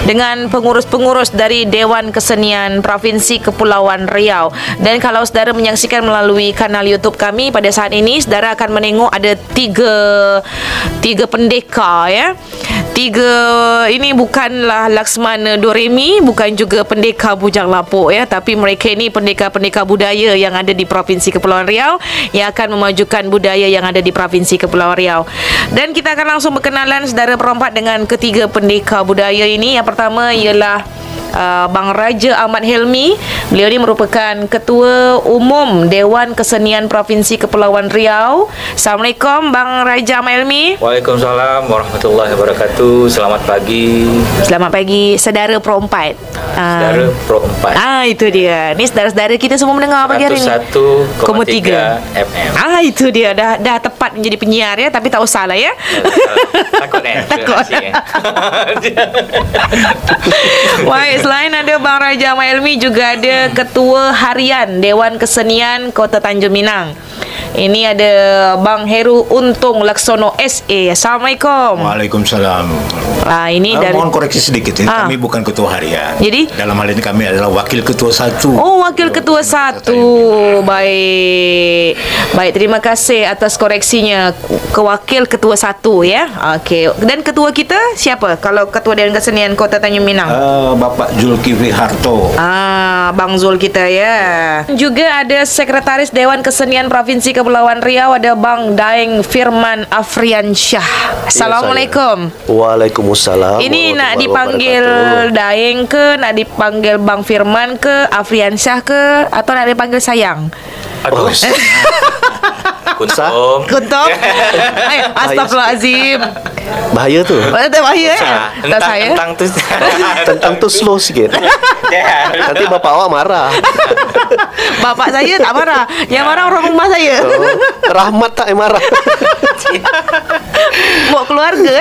dengan pengurus-pengurus dari Dewan Kesenian Provinsi Kepulauan Riau. Dan kalau saudara menyaksikan melalui kanal YouTube kami pada saat ini, saudara akan menengok ada tiga pendekar ya. Ini bukanlah Laksmana Doremi, bukan juga pendekar Bujang Lapuk ya, tapi mereka ini pendekar-pendekar budaya yang ada di Provinsi Kepulauan Riau yang akan memajukan budaya yang ada di Provinsi Kepulauan Riau. Dan kita akan langsung berkenalan saudara perempat dengan ketiga pendekar budaya ini. Yang pertama ialah Bang Raja Ahmad Helmi. Beliau ni merupakan Ketua Umum Dewan Kesenian Provinsi Kepulauan Riau. Assalamualaikum Bang Raja Ahmad Helmi. Waalaikumsalam warahmatullahi wabarakatuh. Selamat pagi. Selamat pagi saudara perempat. Saudara perempat. Itu dia. Ni saudara-saudara kita semua mendengar pagi hari ni 101,3 FM. Itu dia. Dah tepat menjadi penyiar ya, tapi tak usahlah ya. Takut Takut. Baik, selain ada Bang Raja Ahmad Helmi, juga ada Ketua Harian Dewan Kesenian Kota Tanjung Minang. Ini ada Bang Heru Untung Laksono SA. Assalamualaikum. Waalaikumsalam. Ini dari mohon koreksi sedikit. Ini kami bukan ketua harian. Jadi dalam hal ini kami adalah wakil ketua 1. Oh, wakil ketua 1. Baik. Terima kasih atas koreksinya. Wakil ketua 1 ya. Okey. Dan ketua kita siapa? Kalau ketua Dewan Kesenian Kota Tanjung Minang? Bapak Zulkifli Harto. Bang Zul kita ya. Juga ada Sekretaris Dewan Kesenian Provinsi Kepulauan Riau, ada Bang Daeng Firman Afriansyah. Assalamualaikum. Waalaikumsalam. Ini nak dipanggil Daeng ke, nak dipanggil Bang Firman ke, Afriansyah ke, atau nak dipanggil sayang? Aduh. Kuntum. Astagfirullahalazim. Bahaya tu. Bahaya tak saya. Tentang tu slow sikit. Nanti bapak awak marah. Bapak saya tak marah. Yang marah orang rumah saya. Rahmat tak yang marah. Buat keluarga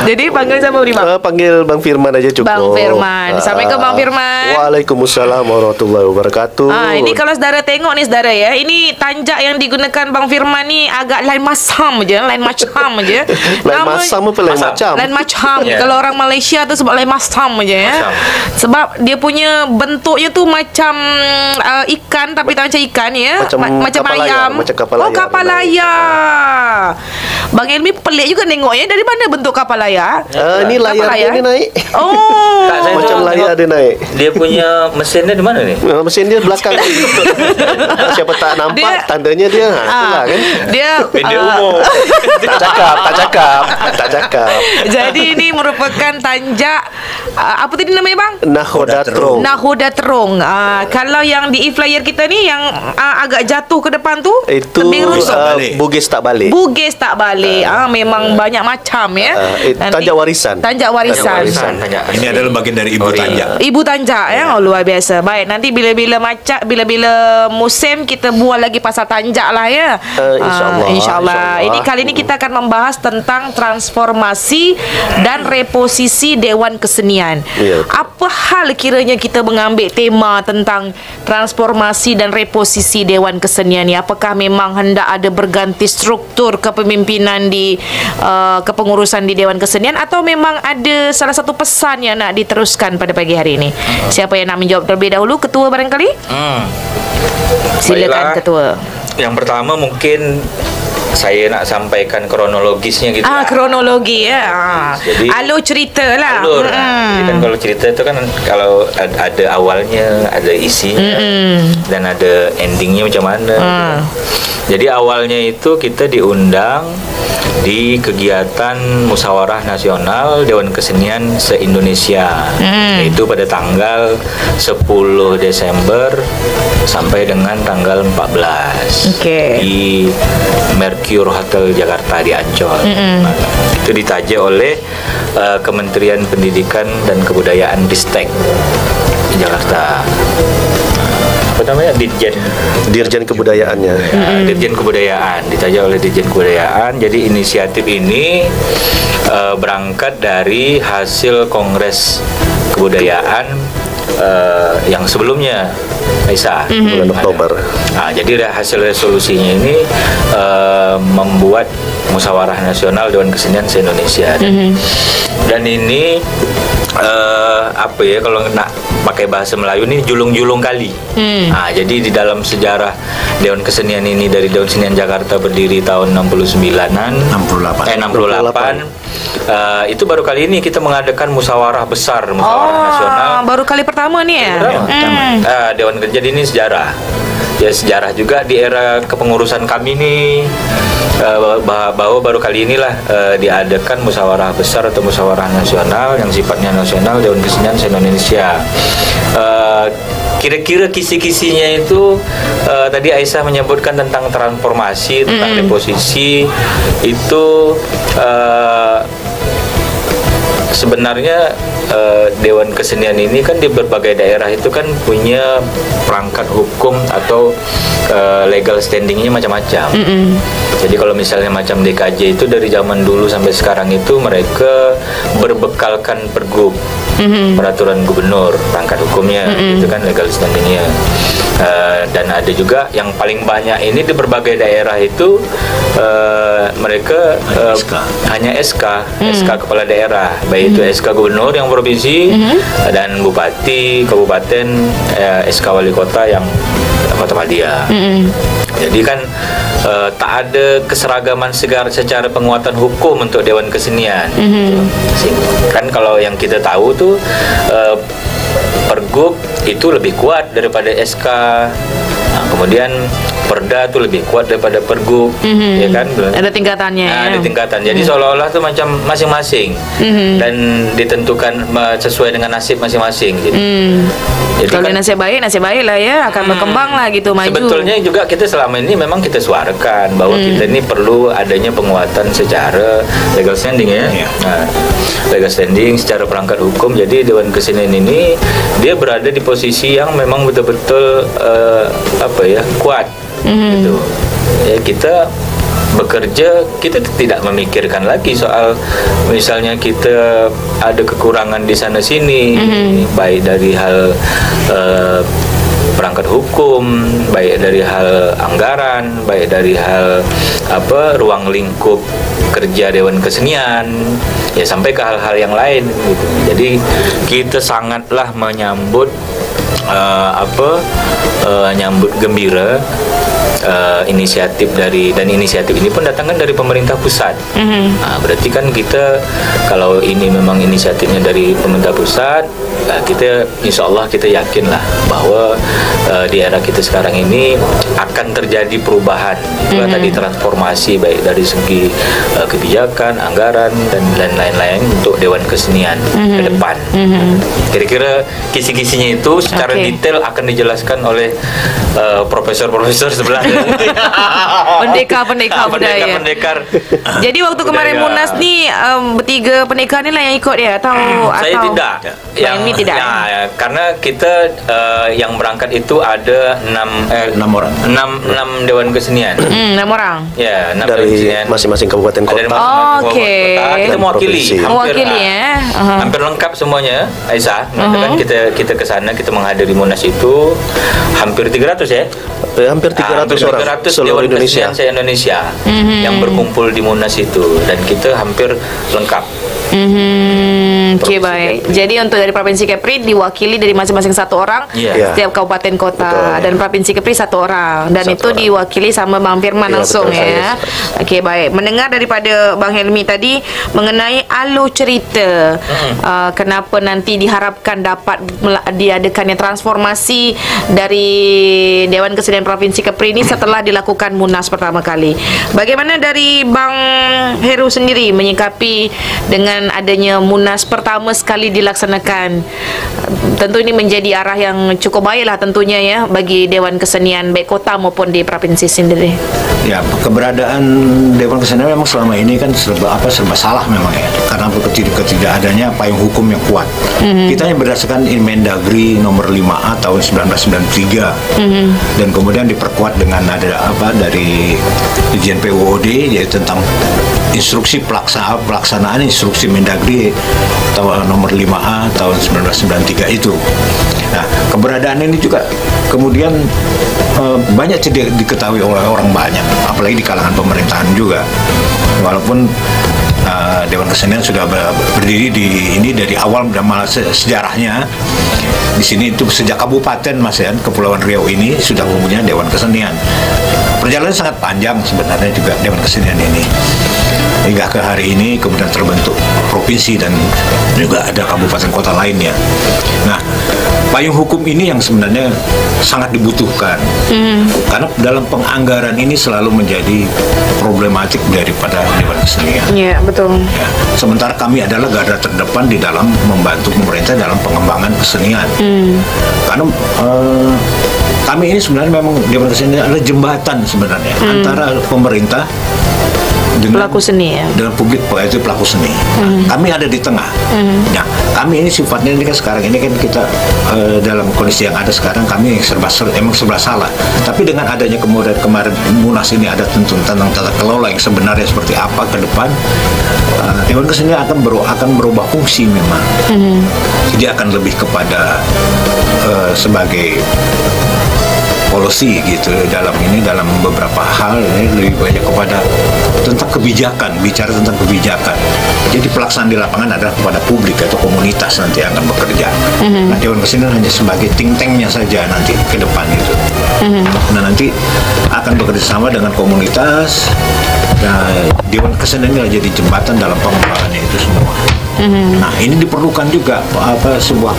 Jadi panggil siapa beri Bang? Panggil Bang Firman aja cukup. Bang Firman. Assalamualaikum Bang Firman. Waalaikumsalam warahmatullahi wabarakatuh. Ini kalau saudara tengok ni saudara ya, ini tanjak yang digunakan Bang Firman ni agak lain macam je. Lain macam je. Lain macam apa lain macam? Lain macam. Kalau orang Malaysia tu sebab lain macam je ya. Sebab dia punya bentuknya tu macam ikan, tapi tak macam ikan ya. Macam ayam. Macam kapal layar. Kapal layar. Bang Helmi pelik juga tengok ya. Dari mana bentuk kapal layar? Ni layar dia ni naik. Macam layar dia naik. Dia punya mesin dia di mana ni? Mesin dia belakang. Siapa tak nampak tandanya dia. Itulah kan. Dia pendek umur. Tak cakap. Jadi ini merupakan tanjak apa tadi namanya Bang? Nahoda Terung. Kalau yang di e-flyer kita ni yang agak jatuh ke depan tu, itu Bugis tak balik. Memang banyak macam ya. Tanjak warisan. Ini adalah bagian dari ibu tanjak. Ibu tanjak ya. Luar biasa. Baik, nanti bila-bila musim kita buat lagi pasal tanjak lah ya. InsyaAllah. Ini kali ini kita akan membahas tentang transformasi dan reposisi Dewan Kesenian. Apa hal kiranya kita mengambil tema tentang transformasi dan reposisi Dewan Kesenian ni? Apakah memang hendak ada berganti struktur kepemimpinan di kepengurusan di Dewan Kesenian, atau memang ada salah satu pesan yang nak diteruskan pada pagi hari ini? Siapa yang nak menjawab terlebih dahulu? Ketua barangkali? Silakan. Baiklah. Ketua. Yang pertama mungkin saya nak sampaikan kronologisnya gitu. Kronologi ya. Jadi alur cerita lah. Jadi kan kalau cerita itu kan kalau ada awalnya, ada isinya, dan ada endingnya macam mana. Jadi awalnya itu kita diundang di kegiatan Musyawarah Nasional Dewan Kesenian se-Indonesia. Itu pada tanggal 10 Desember sampai dengan tanggal 14. Di Mercure Hotel Jakarta di Ancol. Itu ditaja oleh Kementerian Pendidikan dan Kebudayaan Ristek Jakarta. Apa namanya? Dirjen Kebudayaannya. Dirjen Kebudayaan, ditaja oleh Dirjen Kebudayaan. Jadi inisiatif ini berangkat dari hasil Kongres Kebudayaan yang sebelumnya, Aisyah. Bulan Oktober. Nah, jadi hasil resolusinya ini membuat Musyawarah Nasional Dewan Kesenian se-Indonesia. Dan ini apa ya, kalau nak pakai bahasa Melayu ini julung-julung kali. Nah, jadi di dalam sejarah Dewan Kesenian ini, dari Dewan Kesenian Jakarta berdiri tahun 69-an, 68. Itu baru kali ini kita mengadakan musyawarah besar, musyawarah nasional. Baru kali pertama nih ya. Dewan Kerja ini sejarah. Ya, sejarah juga di era kepengurusan kami nih, bahwa baru kali inilah diadakan musyawarah besar atau musyawarah nasional yang sifatnya nasional Dewan Kesenian se-Indonesia. Kira-kira kisi-kisinya itu tadi Aisyah menyebutkan tentang transformasi, tentang reposisi itu. Sebenarnya Dewan Kesenian ini kan di berbagai daerah itu kan punya perangkat hukum atau legal standingnya macam-macam. Jadi kalau misalnya macam DKJ itu dari zaman dulu sampai sekarang itu mereka berbekalkan pergub, peraturan gubernur, perangkat hukumnya, itu kan legal standingnya. Dan ada juga yang paling banyak ini di berbagai daerah itu mereka hanya SK kepala daerah, baik itu SK gubernur yang provinsi dan bupati, kabupaten, SK wali kota yang Kota Madia. Jadi kan tak ada keseragaman secara penguatan hukum untuk Dewan Kesenian. Kan kalau yang kita tahu tuh Pergub itu lebih kuat daripada SK. Nah, kemudian Perda itu lebih kuat daripada Pergub, ya kan? Ada tingkatannya. Nah, ada tingkatan. Jadi seolah-olah tuh macam masing-masing dan ditentukan sesuai dengan nasib masing-masing. Jadi kalau kan, nasib baik lah ya, akan berkembang lah gitu, maju. Sebetulnya juga kita selama ini memang kita suarakan bahwa kita ini perlu adanya penguatan secara legal standing ya. Nah, legal standing secara perangkat hukum. Jadi Dewan Kesenian ini dia berada di posisi yang memang betul-betul kuat. Gitu. Ya, kita bekerja, kita tidak memikirkan lagi soal misalnya kita ada kekurangan di sana sini, baik dari hal perangkat hukum, baik dari hal anggaran, baik dari hal ruang lingkup kerja Dewan Kesenian, ya sampai ke hal-hal yang lain gitu. Jadi kita sangatlah menyambut nyambut gembira inisiatif inisiatif ini pun datangkan dari pemerintah pusat. Nah, berarti kan kita kalau ini memang inisiatifnya dari pemerintah pusat, kita insya Allah kita yakinlah bahwa di era kita sekarang ini akan terjadi perubahan. Itulah tadi transformasi baik dari segi kebijakan, anggaran dan lain-lain untuk Dewan Kesenian ke depan. Kira-kira kisi-kisinya itu secara detail akan dijelaskan oleh profesor-profesor sebelah. Pendekar budaya. Jadi waktu kemarin Munas nih bertiga pendekar ni lah yang ikut ya, saya tidak. Yang tidak. Ya, karena kita yang berangkat itu ada 6 orang. 6 Dewan Kesenian. 6 orang. Ya, 6 dari Dewan Kesenian. masing-masing kabupaten kota. Kita mewakili. Mewakili ya. Hampir lengkap semuanya, Aisyah. Kan kita ke sana, kita menghadiri Munas itu hampir 300 ya. Hampir 300 orang seluruh Indonesia. Indonesia yang berkumpul di Munas itu, dan kita hampir lengkap. Oke, baik. Jadi untuk dari Provinsi Kepri diwakili dari masing-masing satu orang, setiap kabupaten kota. Dan Provinsi Kepri satu orang, dan itu diwakili sama Bang Firman langsung ya. Oke, baik. Mendengar daripada Bang Helmi tadi mengenai alur cerita kenapa nanti diharapkan dapat diadakannya transformasi dari Dewan Kesenian Provinsi Kepri ini setelah dilakukan Munas pertama kali. Bagaimana dari Bang Heru sendiri menyikapi dengan adanya Munas pertama sekali dilaksanakan? Tentu ini menjadi arah yang cukup baiklah tentunya ya bagi Dewan Kesenian baik kota maupun di provinsi sendiri. Ya, keberadaan Dewan Kesenian memang selama ini kan serba salah memang ya, karena ketidakadanya payung hukum yang kuat. Kita hanya berdasarkan Inmendagri nomor 5A tahun 1993 dan kemudian diperkuat dengan ada dari Dirjen PUOD yaitu tentang instruksi pelaksanaan instruksi Mendagri nomor 5A tahun 1993 itu. Nah, keberadaan ini juga kemudian banyak tidak diketahui oleh orang banyak, apalagi di kalangan pemerintahan juga. Walaupun Dewan Kesenian sudah berdiri dari awal, dan malah sejarahnya di sini itu sejak kabupaten Kepulauan Riau ini sudah mempunyai Dewan Kesenian. Perjalanan sangat panjang sebenarnya juga Dewan Kesenian ini, hingga ke hari ini kemudian terbentuk provinsi dan juga ada kabupaten kota lainnya. Nah, payung hukum ini yang sebenarnya sangat dibutuhkan, karena dalam penganggaran ini selalu menjadi problematik daripada Dewan Kesenian. Iya, betul. Ya, sementara kami adalah garda terdepan di dalam membantu pemerintah dalam pengembangan kesenian. Karena kami ini sebenarnya memang Dewan Kesenian adalah jembatan sebenarnya antara pemerintah dengan pelaku seni ya, dengan publik, itu pelaku seni. Nah, kami ada di tengah. Nah, kami ini sifatnya ini kan sekarang ini kan kita dalam kondisi yang ada sekarang kami emang serba salah. Tapi dengan adanya kemarin Munas ini ada tentang tata kelola yang sebenarnya seperti apa ke depan, Dewan Kesenian akan berubah fungsi memang. Jadi akan lebih kepada sebagai policy gitu dalam beberapa hal lebih banyak kepada tentang kebijakan, bicara tentang kebijakan. Jadi pelaksanaan di lapangan adalah kepada publik atau komunitas nanti yang akan bekerja. Nah, Dewan Kesenian hanya sebagai think tank-nya saja nanti ke depan itu. Nah, nanti akan bekerja sama dengan komunitas. Nah, Dewan Kesenian jadi jembatan dalam pengembangannya itu semua. Nah, ini diperlukan juga sebuah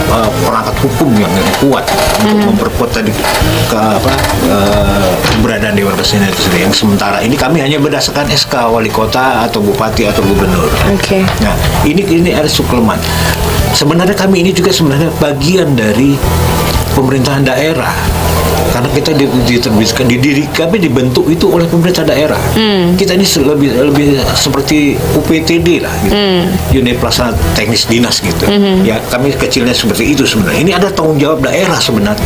perangkat hukum yang kuat untuk memperkuat tadi keberadaan Dewan Kesenian itu sendiri. Yang sementara ini kami hanya berdasarkan SK wali kota atau bupati atau gubernur. Nah, ini ada suplemen. Sebenarnya kami ini juga sebenarnya bagian dari pemerintahan daerah. Karena kita diterbitkan, kami dibentuk itu oleh pemerintah daerah. Kita ini lebih seperti UPTD lah, gitu. Unit Pelaksana Teknis Dinas gitu. Ya, kami kecilnya seperti itu sebenarnya. Ini ada tanggung jawab daerah sebenarnya.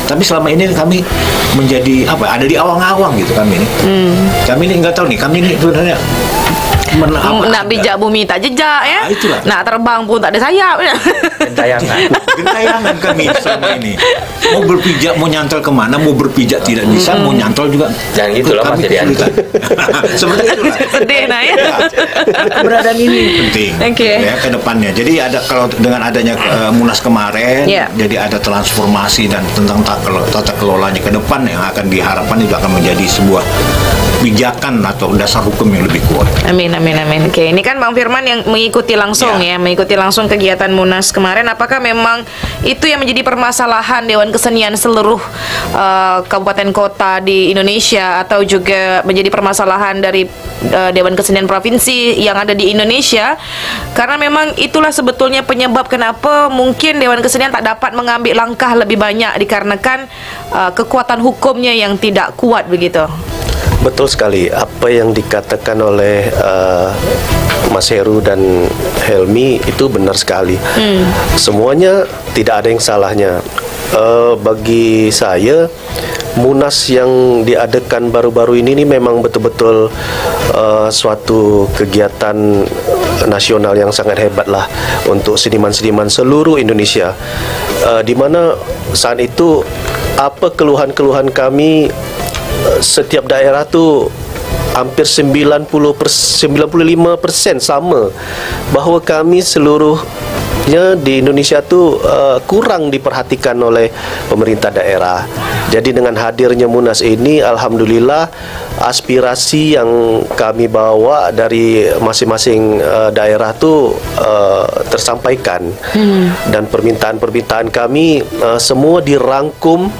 Tapi selama ini kami menjadi ada di awang-awang gitu kami ini. Kami ini nggak tahu nih, kami ini sebenarnya nak bijak bumi tak jejak ya. Itulah. Nak terbang pun tak ada sayap. Gentayangan kami selama ini. Mau berpijak, mau nyantol kemana, mau berpijak tidak bisa, mau nyantol juga. Jangan gitulah Mas jadi antum. Seperti itulah. Sedih nah ya. Keberadaan ini penting ya ke depannya. Jadi kalau dengan adanya Munas kemarin, jadi ada transformasi dan tentang tata kelolanya ke depan yang akan diharapkan itu akan menjadi sebuah pijakan atau dasar hukum yang lebih kuat. Amin. Oke, ini kan Bang Firman yang mengikuti langsung mengikuti langsung kegiatan Munas kemarin. Apakah memang itu yang menjadi permasalahan Dewan Kesenian seluruh kabupaten kota di Indonesia, atau juga menjadi permasalahan dari Dewan Kesenian provinsi yang ada di Indonesia? Karena memang itulah sebetulnya penyebab kenapa mungkin Dewan Kesenian tak dapat mengambil langkah lebih banyak, dikarenakan kekuatan hukumnya yang tidak kuat begitu. Betul sekali apa yang dikatakan oleh Mas Heru dan Helmi itu benar sekali. Semuanya tidak ada yang salahnya. Bagi saya, Munas yang diadakan baru-baru ini memang betul-betul suatu kegiatan nasional yang sangat hebat lah untuk seniman-seniman seluruh Indonesia. Di mana saat itu apa keluhan-keluhan kami, setiap daerah tu hampir 95% sama bahawa kami seluruhnya di Indonesia tu kurang diperhatikan oleh pemerintah daerah. Jadi dengan hadirnya Munas ini, alhamdulillah aspirasi yang kami bawa dari masing-masing daerah tu tersampaikan, dan permintaan-permintaan kami semua dirangkum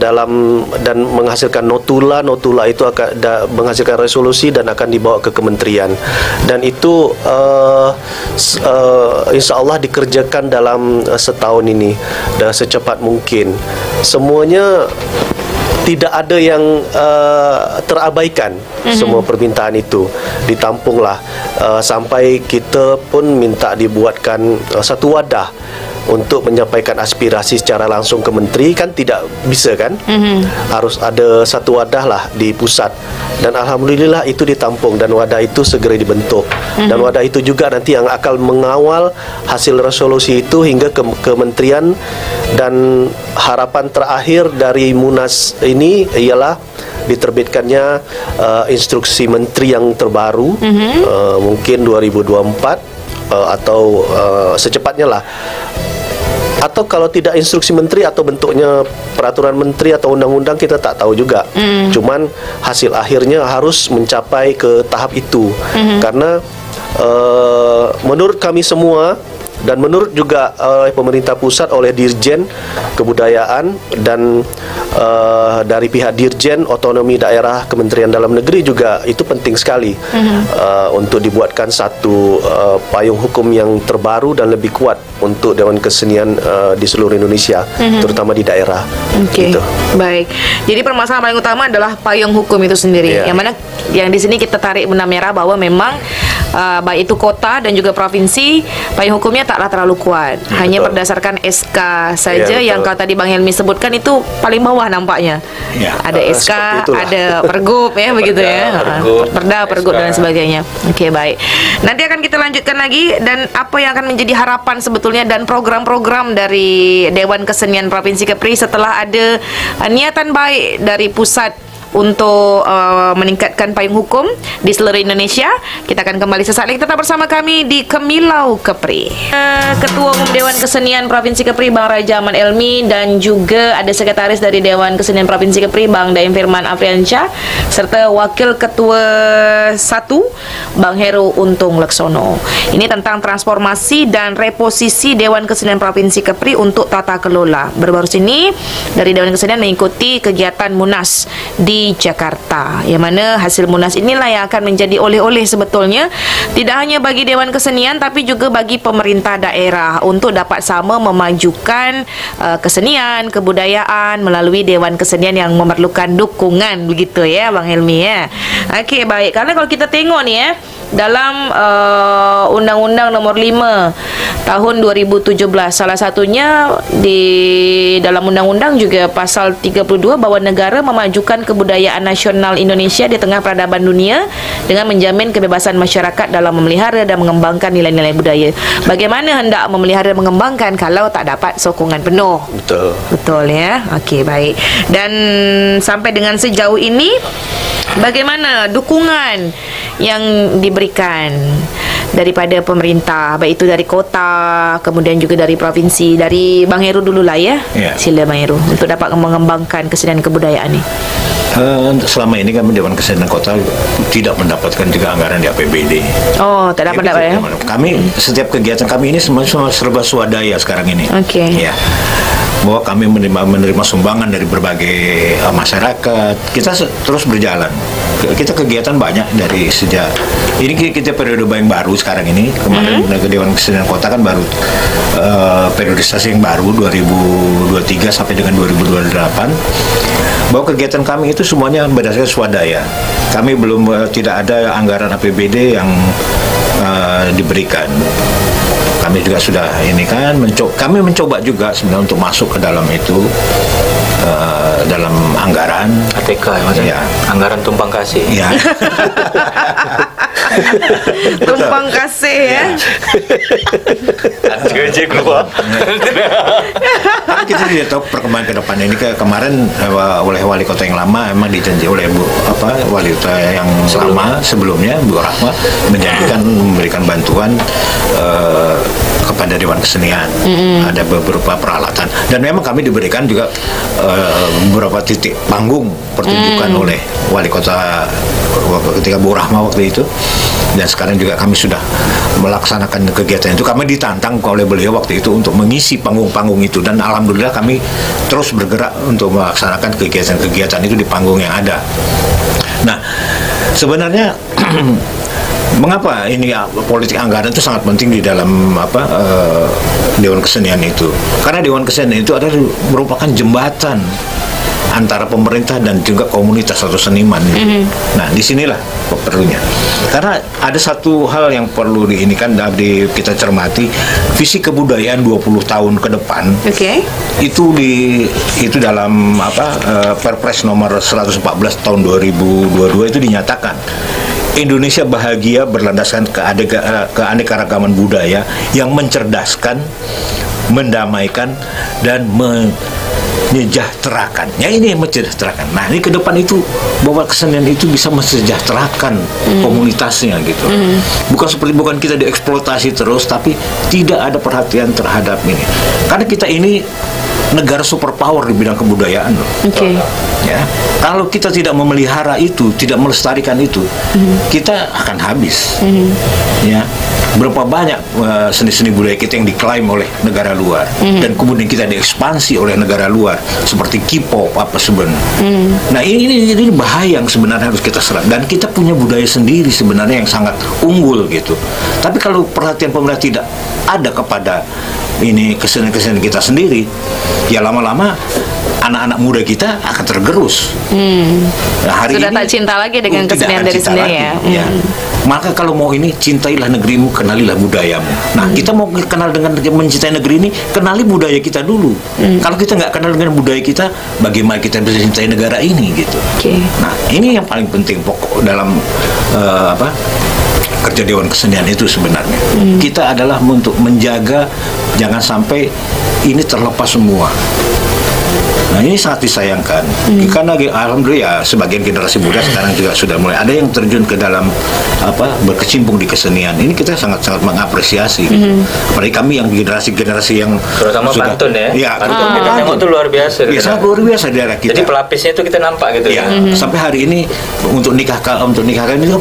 dalam dan menghasilkan notula itu akan menghasilkan resolusi dan akan dibawa ke kementerian, dan itu insya Allah dikerjakan dalam setahun ini dan secepat mungkin. Semuanya tidak ada yang terabaikan. Semua permintaan itu ditampunglah, sampai kita pun minta dibuatkan satu wadah untuk menyampaikan aspirasi secara langsung ke menteri kan tidak bisa kan. Harus ada satu wadah lah di pusat, dan alhamdulillah itu ditampung dan wadah itu segera dibentuk. Dan wadah itu juga nanti yang akan mengawal hasil resolusi itu hingga ke kementerian, dan harapan terakhir dari Munas ini ialah diterbitkannya instruksi menteri yang terbaru, mungkin 2024 atau secepatnya lah. Atau kalau tidak instruksi menteri atau bentuknya peraturan menteri atau undang-undang, kita tak tahu juga. Cuman hasil akhirnya harus mencapai ke tahap itu. Karena menurut kami semua dan menurut juga pemerintah pusat oleh Dirjen Kebudayaan dan dari pihak Dirjen Otonomi Daerah Kementerian Dalam Negeri juga itu penting sekali untuk dibuatkan satu payung hukum yang terbaru dan lebih kuat untuk Dewan Kesenian di seluruh Indonesia, terutama di daerah. Gitu. Baik. Jadi permasalahan paling utama adalah payung hukum itu sendiri. Yang mana yang di sini kita tarik benang merah bahwa memang baik itu kota dan juga provinsi, payung hukumnya taklah terlalu kuat. Hanya berdasarkan SK saja yang kalau tadi Bang Helmi sebutkan itu paling bawah nampaknya. Ada SK, ada pergub ya begitu ya. Perda, pergub dan sebagainya. Oke, baik. Nanti akan kita lanjutkan lagi, dan apa yang akan menjadi harapan sebetulnya dan program-program dari Dewan Kesenian Provinsi Kepri setelah ada niatan baik dari pusat untuk meningkatkan payung hukum di seluruh Indonesia. Kita akan kembali sesaat lagi, tetap bersama kami di Kemilau Kepri. Ketua Umum Dewan Kesenian Provinsi Kepri Bang Raja Ahmad Elmi, dan juga ada sekretaris dari Dewan Kesenian Provinsi Kepri Bang Daim Firman Afriansyah, serta Wakil Ketua 1 Bang Heru Untung Laksono. Ini tentang transformasi dan reposisi Dewan Kesenian Provinsi Kepri untuk tata kelola. Baru-baru ini dari Dewan Kesenian mengikuti kegiatan Munas di Jakarta, yang mana hasil Munas inilah yang akan menjadi oleh-oleh sebetulnya tidak hanya bagi Dewan Kesenian tapi juga bagi pemerintah daerah untuk dapat sama memajukan kesenian, kebudayaan melalui Dewan Kesenian yang memerlukan dukungan, begitu ya Bang Helmi ya. Okey, baik. Karena kalau kita tengok ni dalam Undang-Undang Nomor 5 Tahun 2017, salah satunya di dalam undang-undang juga pasal 32 bahwa negara memajukan kebudayaan nasional Indonesia di tengah peradaban dunia dengan menjamin kebebasan masyarakat dalam memelihara dan mengembangkan nilai-nilai budaya. Bagaimana hendak memelihara dan mengembangkan kalau tak dapat sokongan penuh? Betul ya. Okey, baik. Dan sampai dengan sejauh ini, bagaimana dukungan yang diberikan daripada pemerintah, baik itu dari kota, kemudian juga dari provinsi? Dari Bang Heru dululah ya. Sila Bang Heru untuk dapat mengembangkan kesenian kebudayaan ni. Selama ini kami Dewan Kesenian Kota tidak mendapatkan juga anggaran di APBD. Oh, tak dapat ya? Kami setiap kegiatan kami ini semua serba swadaya sekarang ini. Ya. Bahwa kami menerima sumbangan dari berbagai masyarakat. Kita terus berjalan. Kita kegiatan banyak dari sejak ini, kita periode yang baru sekarang ini. Kemarin Dewan Kesenian Kota kan baru periodisasi yang baru 2023 sampai dengan 2028. Bahwa kegiatan kami itu semuanya berdasarkan swadaya. Kami belum tidak ada anggaran APBD yang diberikan. Kami juga sudah ini kan kami mencoba juga sebenarnya untuk masuk ke dalam itu, dalam anggaran ATK ya Mas. Ya. Anggaran tumpang kasih. Ya. Tumpang kasih ya. Aja keluar. Kita tidak tahu perkembangan ke depan ini. Kemarin oleh wali kota yang lama memang dijanji oleh wali kota yang lama sebelumnya Bu Rahma menjanjikan memberikan bantuan kepada Dewan Kesenian. Ada beberapa peralatan, dan memang kami diberikan juga beberapa titik panggung pertunjukan oleh wali kota ketika Bu Rahma waktu itu, dan sekarang juga kami sudah melaksanakan kegiatan itu. Kami ditantang oleh beliau waktu itu untuk mengisi panggung-panggung itu, dan alhamdulillah kami terus bergerak untuk melaksanakan kegiatan-kegiatan itu di panggung yang ada. Nah, sebenarnya mengapa ini politik anggaran itu sangat penting di dalam Dewan Kesenian itu? Karena Dewan Kesenian itu adalah merupakan jembatan antara pemerintah dan juga komunitas atau seniman. Nah, disinilah perlunya. Karena ada satu hal yang perlu kita cermati, visi kebudayaan 20 tahun ke depan. Itu dalam Perpres nomor 114 tahun 2022 itu dinyatakan Indonesia bahagia berlandaskan keanekaragaman budaya yang mencerdaskan, mendamaikan, dan menyejahterakan. Ya, ini yang mensejahterakan. Nah, ini ke depan itu bahwa kesenian itu bisa mensejahterakan komunitasnya gitu. Bukan kita dieksploitasi terus, tapi tidak ada perhatian terhadap ini. Karena kita ini negara superpower di bidang kebudayaan loh. Ya, kalau kita tidak memelihara itu, tidak melestarikan itu, kita akan habis. Ya, berapa banyak seni-seni budaya kita yang diklaim oleh negara luar, dan kemudian kita diekspansi oleh negara luar seperti K-pop apa sebenarnya. Nah, ini bahaya yang sebenarnya harus kita serap, dan kita punya budaya sendiri sebenarnya yang sangat unggul gitu. Tapi kalau perhatian pemerintah tidak ada kepada ini kesenian-kesenian kita sendiri, ya lama-lama anak-anak muda kita akan tergerus. Nah, hari sudah ini tak cinta lagi dengan kesenian dari sendiri ya. Maka kalau mau ini, cintailah negerimu, kenalilah budayamu. Nah, kita mau kenal dengan mencintai negeri ini, kenali budaya kita dulu. Kalau kita nggak kenal dengan budaya kita, bagaimana kita bisa cintai negara ini gitu. Nah, ini yang paling penting pokok dalam kerja Dewan Kesenian itu sebenarnya. Kita adalah untuk menjaga jangan sampai ini terlepas semua. Nah, ini sangat disayangkan. Karena alhamdulillah sebagian generasi muda sekarang juga sudah mulai ada yang terjun ke dalam berkecimpung di kesenian. Ini kita sangat-sangat mengapresiasi. Apalagi kami yang generasi yang terutama pantun ya. Ya, pantun itu luar biasa. Ya, sangat luar biasa di daerah kita. Jadi pelapisnya itu kita nampak gitu ya. Sampai hari ini untuk nikah ini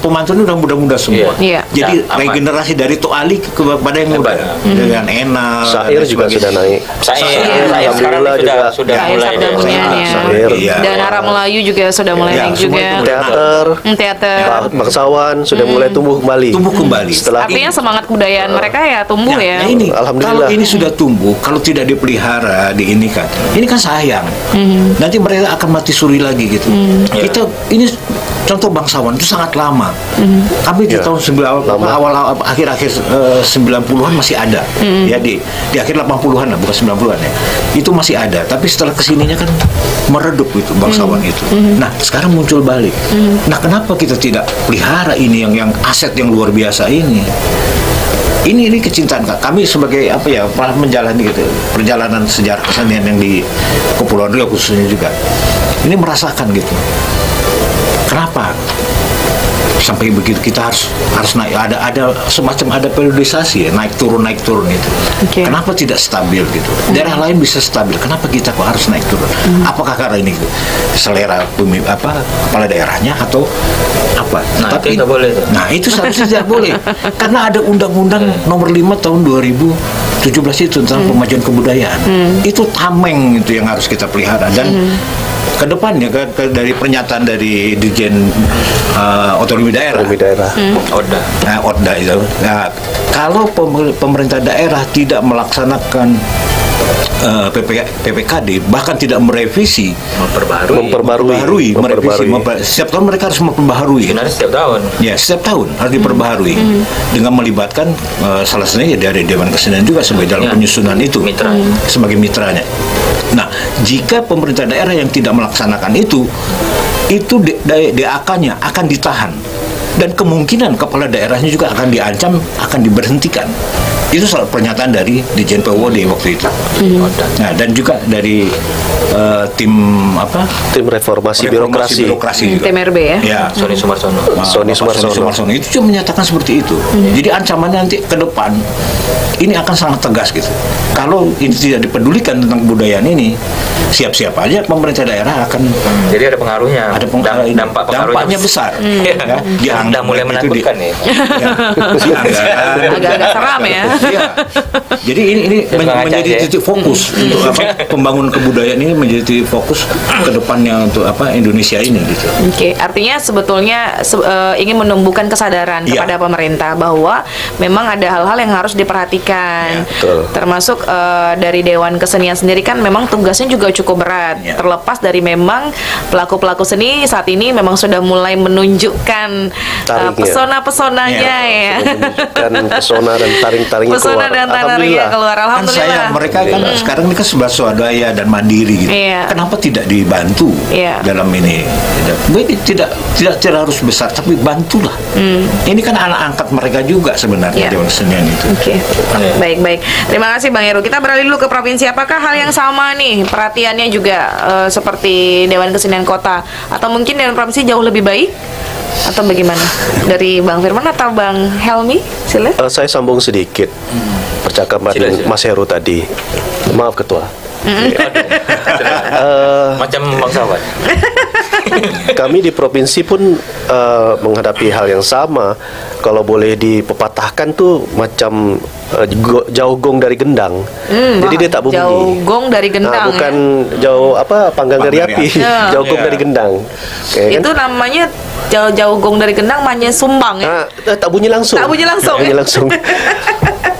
pemantun udah muda-muda semua. Jadi regenerasi dari Toali kepada yang muda dengan Ena. Syair juga sudah naik. Syair sekarang sudah mulai dan Arab Melayu juga sudah mulai naik juga. Teater bangsawan sudah mulai tumbuh kembali. Artinya semangat kebudayaan mereka ya tumbuh ya. Nah, ini kalau ini sudah tumbuh, kalau tidak dipelihara, ini kan sayang. Nanti mereka akan mati suri lagi gitu. Kita ini contoh bangsawan itu sangat lama. Kami di tahun awal akhir 90-an masih ada. Ya di akhir 80-an lah, bukan 90-an ya. Itu masih ada, tapi setelah kesininya kan meredup itu bangsawan itu. Nah, sekarang muncul balik. Nah, kenapa kita tidak pelihara ini yang aset yang luar biasa ini? Ini kecintaan kami sebagai menjalani gitu perjalanan sejarah kesenian yang di Kepulauan Riau khususnya juga. Ini merasakan gitu. Kenapa sampai begitu kita harus naik, ada semacam periodisasi ya, naik turun itu. Kenapa tidak stabil gitu? Daerah lain bisa stabil, kenapa kita kok harus naik turun? Apakah karena ini selera kepala daerahnya atau apa? Nah, tapi itu nggak boleh tuh. Nah, itu seharusnya tidak boleh karena ada Undang-Undang Nomor 5 tahun 2017 itu tentang pemajuan kebudayaan. Itu tameng itu yang harus kita pelihara, dan ke depannya dari pernyataan dari Dirjen Otonomi Daerah. ODA itu. Nah, kalau pemerintah daerah tidak melaksanakan PPKD, bahkan tidak merevisi, memperbarui, setiap tahun mereka harus memperbaharui. Sebenarnya setiap tahun. Ya, setiap tahun harus diperbaharui dengan melibatkan salah satunya dari Dewan Kesenian juga sebagai dalam penyusunan itu, sebagai mitranya. Nah, jika pemerintah daerah yang tidak melaksanakan itu DAK-nya akan ditahan, dan kemungkinan kepala daerahnya juga akan diancam, akan diberhentikan. Itu soal pernyataan dari Dirjen PWD waktu itu. Nah, dan juga dari tim reformasi birokrasi juga. Tim RB ya. Sony Sumarsono. Sony Sumarsono itu cuma menyatakan seperti itu. Jadi ancamannya nanti ke depan ini akan sangat tegas gitu. Kalau ini tidak dipedulikan tentang kebudayaan ini, siap-siap aja pemerintah daerah akan. Jadi ada pengaruhnya. Dampaknya besar. Udah mulai menakutkan nih. Agak-agak seram ya. Iya. Jadi ini menjadi titik fokus untuk pembangunan kebudayaan ini menjadi titik fokus ke depannya untuk Indonesia ini gitu. Oke, artinya sebetulnya ingin menumbuhkan kesadaran kepada pemerintah bahwa memang ada hal-hal yang harus diperhatikan. Termasuk dari Dewan Kesenian sendiri kan memang tugasnya juga cukup berat. Terlepas dari memang pelaku-pelaku seni saat ini memang sudah mulai menunjukkan pesona-pesonanya ya. Menunjukkan pesona dan taring-taringnya keluar. Pesona dan taringnya keluar. Alhamdulillah. Kan mereka kan sekarang ini kan swadaya dan mandiri gitu. Kenapa tidak dibantu dalam ini? Tidak harus besar, tapi bantulah. Ini kan anak angkat mereka juga sebenarnya Dewan Kesenian itu. Baik. Terima kasih Bang Heru. Kita beralih dulu ke provinsi. Apakah hal yang sama nih perhatiannya juga seperti Dewan Kesenian Kota, atau mungkin Dewan Provinsi jauh lebih baik? Atau bagaimana? Dari Bang Firman atau Bang Helmi? Sila. Saya sambung sedikit percakapan Mas Heru tadi. Maaf Ketua. Macam bangsawan. Kami di provinsi pun menghadapi hal yang sama. Kalau boleh dipepatahkan tuh macam jauh gong dari gendang. Jadi dia tak bunyi. Jauh gong dari gendang. Bukan jauh panggang dari api. Jauh gong dari gendang. Itu namanya jauh gong dari gendang, maknanya sumbang ya. Tak bunyi langsung. Tak bunyi langsung.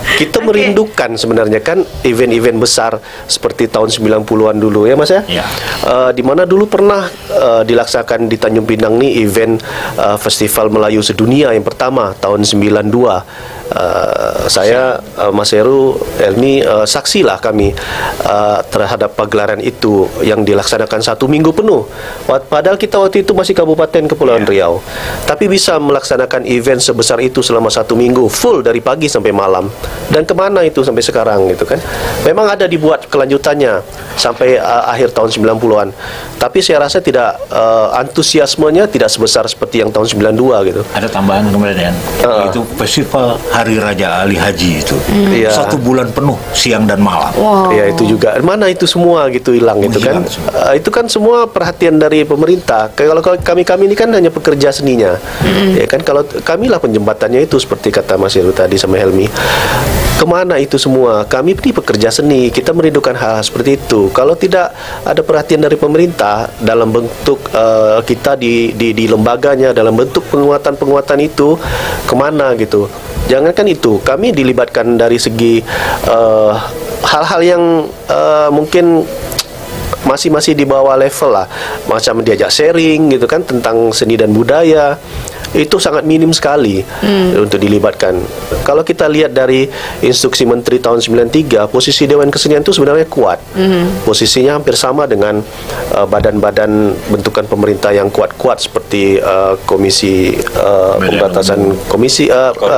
Kita merindukan sebenarnya kan event-event besar seperti tahun 90-an dulu ya Mas ya. Di mana dulu pernah dilaksanakan di Tanjung Pinang nih event Festival Melayu Sedunia yang pertama tahun 92. Saya Mas Heru, Elmi, saksilah kami terhadap pagelaran itu yang dilaksanakan 1 minggu penuh. Padahal kita waktu itu masih Kabupaten Kepulauan Riau, tapi bisa melaksanakan event sebesar itu selama 1 minggu full dari pagi sampai malam. Dan kemana itu sampai sekarang gitu kan? Memang ada dibuat kelanjutannya sampai akhir tahun 90-an. Tapi saya rasa tidak antusiasmenya tidak sebesar seperti yang tahun 92 gitu. Ada tambahan kemudian itu festival Hari Raja Ali Haji itu 1 bulan penuh siang dan malam. Ya itu juga. Mana itu semua gitu hilang gitu kan? Itu kan semua perhatian dari pemerintah. Kalau kami ini kan hanya pekerja seninya. Ya kan, kalau kamilah penjembatannya itu seperti kata Mas Heru tadi sama Helmi. Kemana itu semua? Kami ini pekerja seni, kita merindukan hal seperti itu. Kalau tidak ada perhatian dari pemerintah dalam bentuk kita di lembaganya, dalam bentuk penguatan itu, kemana gitu? Jangankan itu, kami dilibatkan dari segi hal-hal yang mungkin masih di bawah level lah, macam diajak sharing gitu kan tentang seni dan budaya. Itu sangat minim sekali untuk dilibatkan. Kalau kita lihat dari instruksi Menteri tahun 93, posisi Dewan Kesenian itu sebenarnya kuat. Posisinya hampir sama dengan badan-badan bentukan pemerintah yang kuat-kuat seperti Komisi Pemberantasan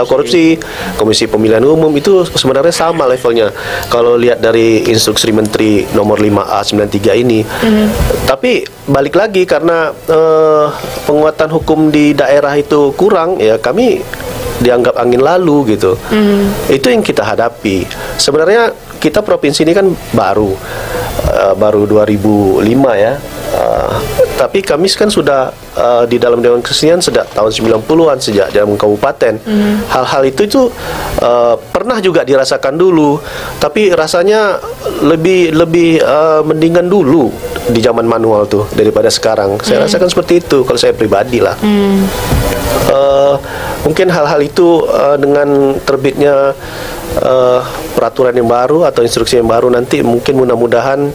Korupsi, Komisi Pemilihan Umum, itu sebenarnya sama levelnya. Kalau lihat dari instruksi Menteri nomor 5A 93 ini. Tapi balik lagi karena penguatan hukum di daerah itu kurang, ya kami dianggap angin lalu gitu. Itu yang kita hadapi. Sebenarnya kita provinsi ini kan baru 2005 ya. Tapi kami kan sudah di dalam Dewan Kesenian sejak tahun 90-an, sejak dalam kabupaten. Hal-hal itu pernah juga dirasakan dulu, tapi rasanya lebih mendingan dulu di zaman manual tuh daripada sekarang. Saya rasakan seperti itu kalau saya pribadi lah. Mungkin hal-hal itu dengan terbitnya peraturan yang baru atau instruksi yang baru nanti mungkin mudah-mudahan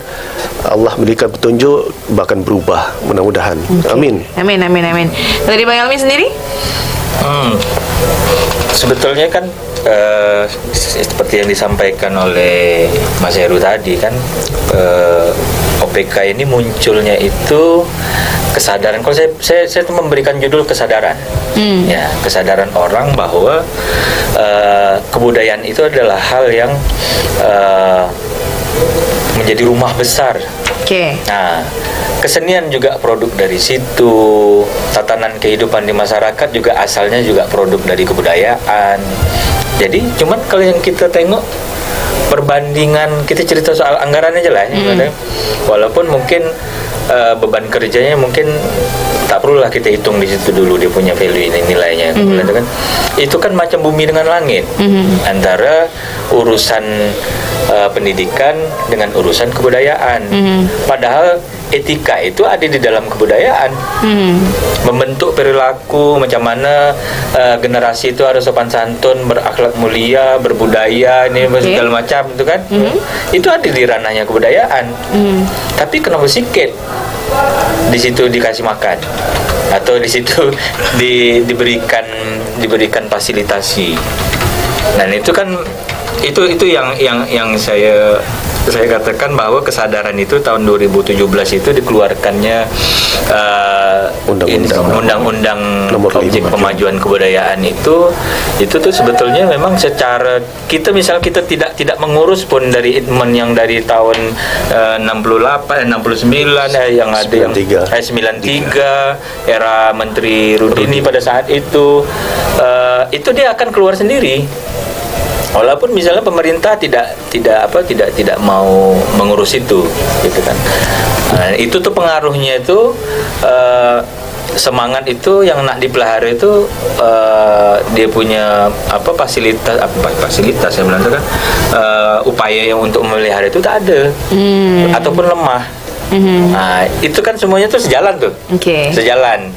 Allah berikan petunjuk bahkan berubah mudah-mudahan. Amin. Dari Bang Helmi sendiri? Sebetulnya kan seperti yang disampaikan oleh Mas Heru tadi kan, OPK ini munculnya itu kesadaran. Kalau saya tuh memberikan judul kesadaran, ya, kesadaran orang bahwa kebudayaan itu adalah hal yang menjadi rumah besar. Nah, kesenian juga produk dari situ, tatanan kehidupan di masyarakat juga asalnya juga produk dari kebudayaan. Jadi cuman kalau yang kita tengok perbandingan, kita cerita soal anggaran aja lah, walaupun mungkin beban kerjanya mungkin tak perlulah kita hitung di situ dulu dia punya value ini nilainya. Itu kan macam bumi dengan langit antara urusan pendidikan dengan urusan kebudayaan. Padahal etika itu ada di dalam kebudayaan. Membentuk perilaku macam mana generasi itu harus sopan santun, berakhlak mulia, berbudaya, ini segala macam itu kan. Itu ada di ranahnya kebudayaan. Tapi kenapa sikit di situ dikasih makan atau di situ diberikan fasilitasi. Dan itu kan itu yang saya katakan bahwa kesadaran itu tahun 2017 itu dikeluarkannya undang-undang objek pemajuan kebudayaan itu tuh sebetulnya memang secara kita tidak mengurus pun dari Itmen yang dari tahun 68 69 yang ada yang 93 era Menteri Rudini pada saat itu dia akan keluar sendiri. Walaupun misalnya pemerintah tidak mau mengurus itu, gitu kan. Nah, itu tuh pengaruhnya itu semangat itu yang nak dipelihara itu dia punya fasilitas yang bilang kan upaya yang untuk memelihara itu tak ada ataupun lemah. Nah, itu kan semuanya tuh sejalan tuh, sejalan.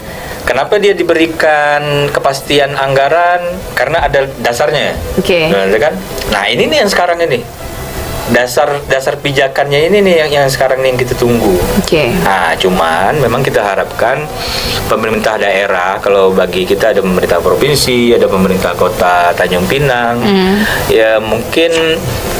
Kenapa dia diberikan kepastian anggaran? Karena ada dasarnya. Kan? Nah, ini nih yang sekarang ini. Dasar pijakannya ini nih yang sekarang nih yang kita tunggu. Nah, cuman memang kita harapkan pemerintah daerah, kalau bagi kita ada pemerintah provinsi, ada pemerintah kota Tanjung Pinang, ya mungkin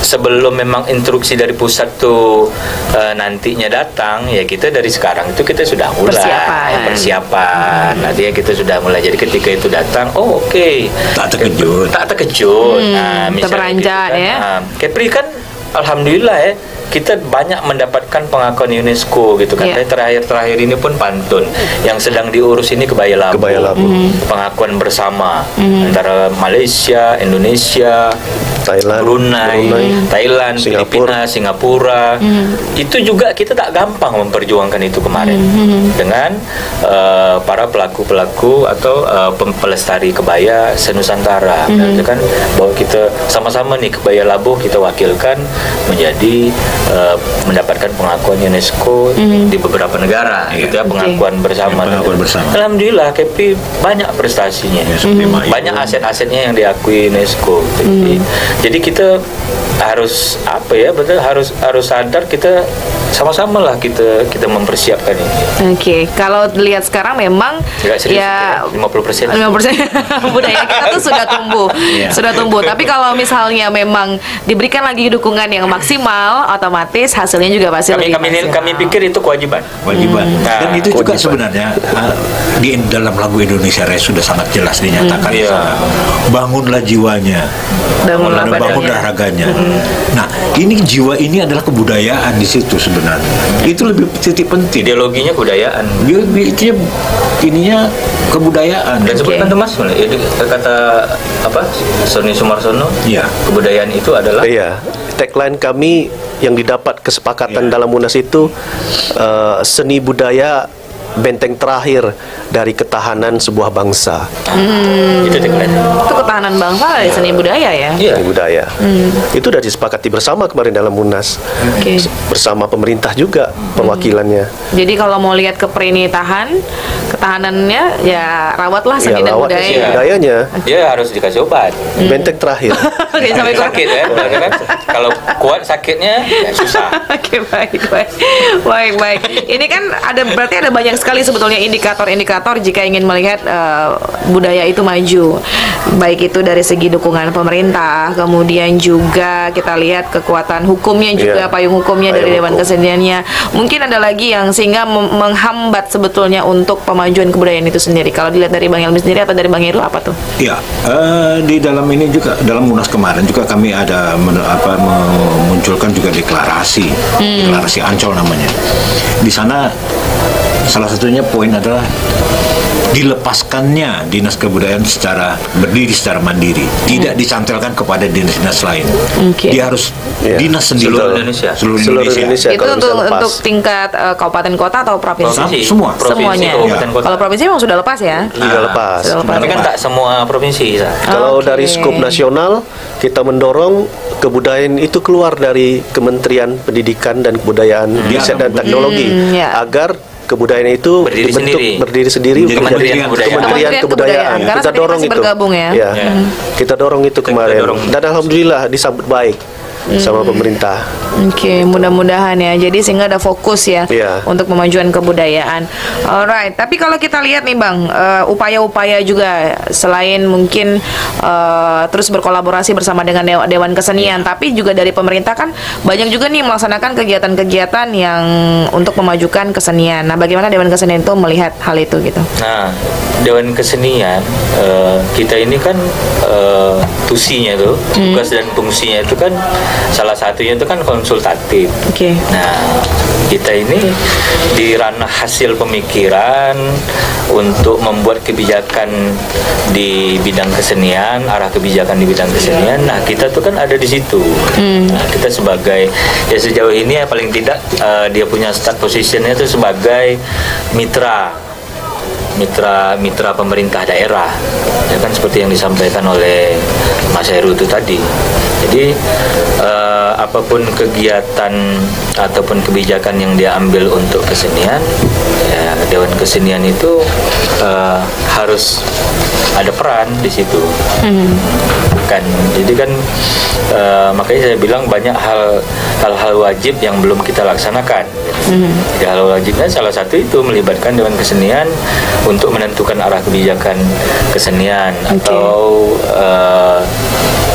sebelum memang instruksi dari pusat tuh nantinya datang, ya kita dari sekarang itu kita sudah mulai persiapan. Nanti ya kita sudah mulai. Jadi ketika itu datang, tak terkejut. Nah, misalnya terperanjat gitu kan, ya. Kepri kan alhamdulillah ya, kita banyak mendapatkan pengakuan UNESCO gitu kan. Terakhir ini pun pantun yang sedang diurus ini Kebaya Labu. Pengakuan bersama antara Malaysia, Indonesia, Thailand, Brunei, Thailand, Filipina, Singapura. Itu juga kita tak gampang memperjuangkan itu kemarin dengan para pelaku-pelaku atau pelestari kebaya senusantara. Gitu kan, bahwa kita sama-sama nih Kebaya Labu kita wakilkan menjadi mendapatkan pengakuan UNESCO di beberapa negara, gitu ya, pengakuan bersama. Alhamdulillah, KP banyak prestasinya, banyak aset-asetnya yang diakui UNESCO. Jadi kita harus harus sadar, kita sama-sama lah kita mempersiapkan ini. Kalau lihat sekarang memang ya 50% budaya kita tuh sudah tumbuh. Tapi kalau misalnya memang diberikan lagi dukungan yang maksimal, otomatis hasilnya juga pasti lebih maksimal. Kami pikir itu kewajiban. Dan itu juga sebenarnya di dalam lagu Indonesia Raya sudah sangat jelas dinyatakan. Bangunlah jiwanya, bangunlah raganya. Nah, ini jiwa ini adalah kebudayaan di situ sebenarnya. Itu lebih titik penting. Ideologinya kebudayaan. Ininya kebudayaan. Dan seperti Mas, kata Sony Sumarsono, kebudayaan itu adalah. Tagline kami yang didapat kesepakatan dalam Munas itu seni budaya benteng terakhir dari ketahanan sebuah bangsa. Itu tagline. Itu ketahanan bangsa dari seni budaya ya. Seni budaya. Itu sudah disepakati bersama kemarin dalam Munas. Bersama pemerintah juga perwakilannya. Jadi kalau mau lihat ketahanannya ya rawatlah seni dan budaya. Budayanya. Dia harus dikasih obat. Benteng terakhir. Sampai sakit ya. Kalau kuat sakitnya ya susah. Baik. Ini kan berarti ada banyak sekali sebetulnya indikator-indikator jika ingin melihat budaya itu maju. Baik itu dari segi dukungan pemerintah, kemudian juga kita lihat kekuatan hukumnya juga, payung hukumnya dari Dewan Keseniannya. Mungkin ada lagi yang sehingga menghambat sebetulnya untuk pemajuan kebudayaan itu sendiri. Kalau dilihat dari Bang Helmi sendiri atau dari Bang Heru, apa tuh? Di dalam ini juga, dalam Munas kemarin juga kami ada memunculkan juga deklarasi Ancol namanya. Di sana salah satunya poin adalah dilepaskannya dinas kebudayaan berdiri secara mandiri, tidak dicantelkan kepada dinas-dinas lain. Dia harus dinas sendiri. Seluruh Indonesia. Itu untuk tingkat kabupaten kota atau provinsi? Semua. Semuanya. Kalau provinsi memang sudah lepas ya? Sudah lepas. Tapi kan tak semua provinsi. Kalau dari skop nasional, kita mendorong kebudayaan itu keluar dari Kementerian Pendidikan dan Kebudayaan, Riset dan Teknologi, agar kebudayaan itu berdiri sendiri Kementerian Kebudayaan. Kita dorong itu. Bergabung ya. Kita dorong itu kemarin. Dan alhamdulillah disambut baik sama pemerintah. Mudah-mudahan ya. Jadi sehingga ada fokus ya untuk pemajuan kebudayaan. Alright. Tapi kalau kita lihat nih Bang, upaya-upaya juga selain mungkin terus berkolaborasi bersama dengan Dewan Kesenian, tapi juga dari pemerintah kan banyak juga nih melaksanakan kegiatan-kegiatan yang untuk memajukan kesenian. Nah, bagaimana Dewan Kesenian itu melihat hal itu gitu? Nah, Dewan Kesenian kita ini kan tusinya tuh, tugas dan fungsinya itu kan salah satunya itu kan konsultatif. Nah, kita ini di ranah hasil pemikiran untuk membuat kebijakan di bidang kesenian, arah kebijakan di bidang kesenian. Nah, kita tuh kan ada di situ. Nah, kita sebagai sejauh ini paling tidak dia punya start positionnya itu sebagai mitra pemerintah daerah, ya kan, seperti yang disampaikan oleh Mas Heru itu tadi. Jadi apapun kegiatan ataupun kebijakan yang dia ambil untuk kesenian, ya, Dewan Kesenian itu harus ada peran di situ. Kan, jadi kan makanya saya bilang banyak hal-hal wajib yang belum kita laksanakan. Jadi hal wajibnya salah satu itu melibatkan Dewan Kesenian untuk menentukan arah kebijakan kesenian. Atau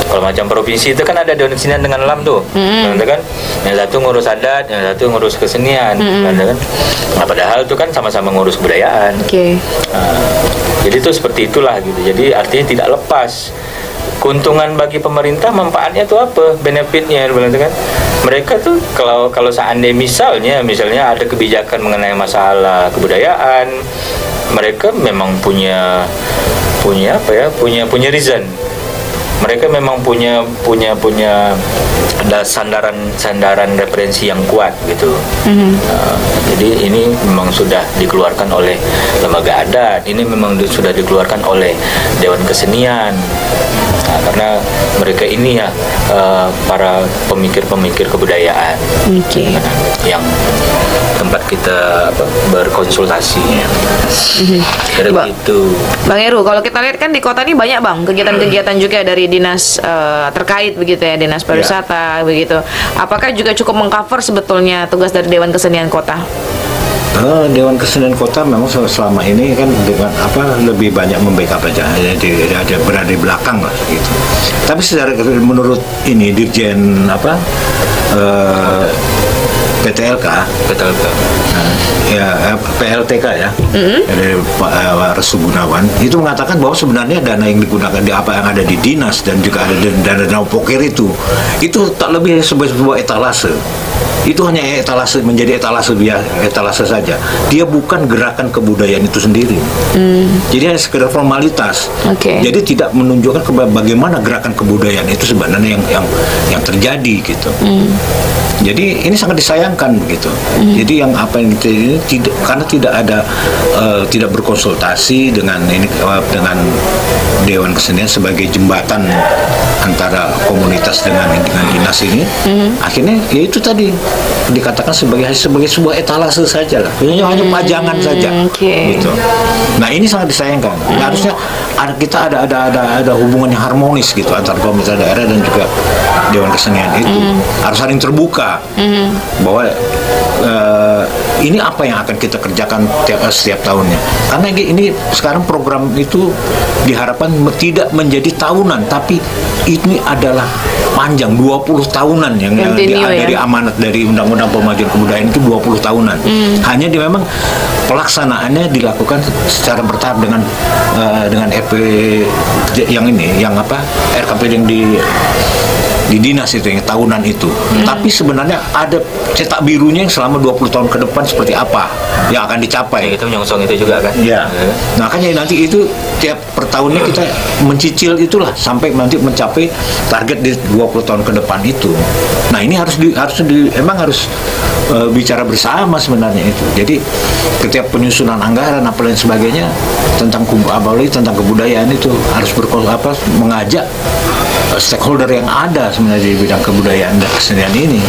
kalau macam provinsi itu kan ada Dewan Kesenian dengan LAM tuh, kan? Yang satu ngurus adat, yang satu ngurus kesenian, kan? Nah, padahal itu kan sama-sama ngurus kebudayaan. Jadi itu seperti itulah gitu. Jadi artinya tidak lepas. Keuntungan bagi pemerintah, manfaatnya itu apa? Benefitnya, kan? Mereka tuh kalau seandainya misalnya ada kebijakan mengenai masalah kebudayaan, mereka memang punya reason. Mereka memang punya ada sandaran referensi yang kuat gitu. Jadi ini memang sudah dikeluarkan oleh lembaga adat, ini memang sudah dikeluarkan oleh Dewan Kesenian. Nah, karena mereka ini ya para pemikir-pemikir kebudayaan yang tempat kita berkonsultasi. Begitu. Bang Heru, kalau kita lihat kan di kota ini banyak Bang kegiatan-kegiatan juga dari dinas terkait begitu ya, dinas pariwisata begitu. Apakah juga cukup mengcover sebetulnya tugas dari Dewan Kesenian Kota? Dewan Kesenian Kota memang selama ini kan dengan lebih banyak membackup aja, jadi ada berada di belakang lah gitu. Tapi secara menurut ini Dirjen PLTK PLTK ya, dari Pak Restu Gunawan itu mengatakan bahwa sebenarnya dana yang digunakan di apa yang ada di dinas dan juga ada dana poker itu tak lebih sebuah etalase. Itu hanya etalase, menjadi etalase saja. Dia bukan gerakan kebudayaan itu sendiri. Jadi hanya sekedar formalitas. Jadi tidak menunjukkan bagaimana gerakan kebudayaan itu sebenarnya yang terjadi gitu. Jadi ini sangat disayangkan begitu. Jadi yang ini karena tidak berkonsultasi dengan Dewan Kesenian sebagai jembatan antara komunitas dengan dinas ini, akhirnya ya itu tadi dikatakan sebagai sebuah etalase saja lah, hanya pajangan saja gitu. Nah, ini sangat disayangkan. Harusnya kita ada hubungan yang harmonis gitu antara pemerintah daerah dan juga Dewan Kesenian itu harus saling terbuka bahwa ini apa yang akan kita kerjakan setiap tahunnya. Karena ini sekarang program itu diharapkan tidak menjadi tahunan, tapi ini adalah panjang 20 tahunan yang dari amanat dari Undang-Undang Pemajuan Kebudayaan itu 20 tahunan. Hanya memang pelaksanaannya dilakukan secara bertahap dengan RKP yang RKP yang di dinas itu yang tahunan itu. Tapi sebenarnya ada cetak birunya yang selama 20 tahun ke depan seperti apa yang akan dicapai. Kita menyongsong itu juga kan. Ya. Nah, makanya nanti itu tiap per tahunnya kita mencicil itulah sampai nanti mencapai target di 20 tahun ke depan itu. Nah, ini harus bicara bersama sebenarnya itu. Jadi setiap penyusunan anggaran apa lain sebagainya tentang kebudayaan itu harus mengajak stakeholder yang ada sebenarnya di bidang kebudayaan dan kesenian ini.